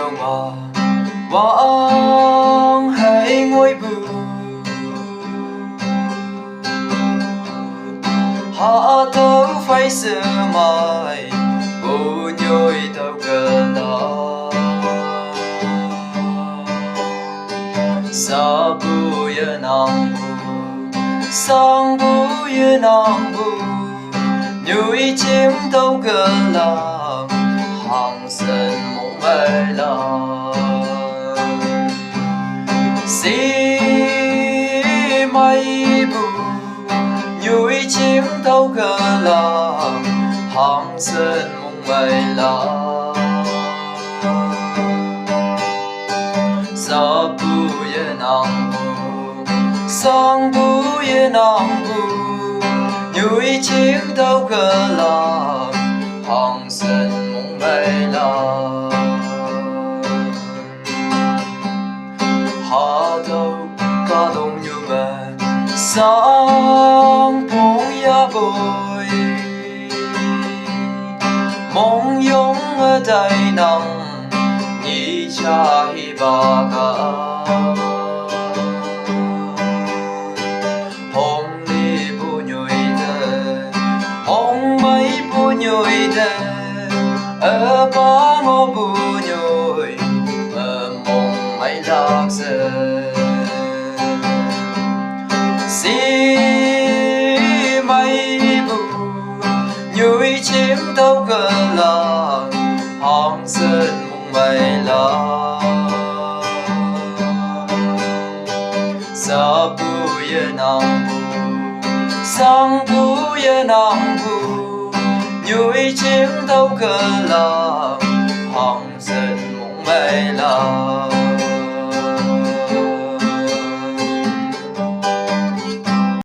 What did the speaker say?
yêu mà vắng hay ngôi bù hạ tấu phải sửa mai bù nhồi tàu gần đó sa bù ye nang bù sang bù ye nang bù nhồi chim tàu gần là hàng sân mộng mây là si mây bù nhồi chim tàu gần là hàng sân mộng mây là sa bù ye nang bù sang bù ye nang bù nhồi chim tàu gần là hàng sân mộng mây là hạ đâu ca đông như mẹ sáng bóng ya bồi mong giống ở đây nắng nhị cha hi ba ca hồng đi bu nhồi tê hồng mấy bu nhồi tê ở ba ngô bu nhồi ở mong mấy lạc sơ si mấy bu nhồi chim tàu cờ là hàng sơn mong mây là sa bu ye nang bu sang bu ye nang bu nhồi chim tàu cờ là hàng sơn mộng mây là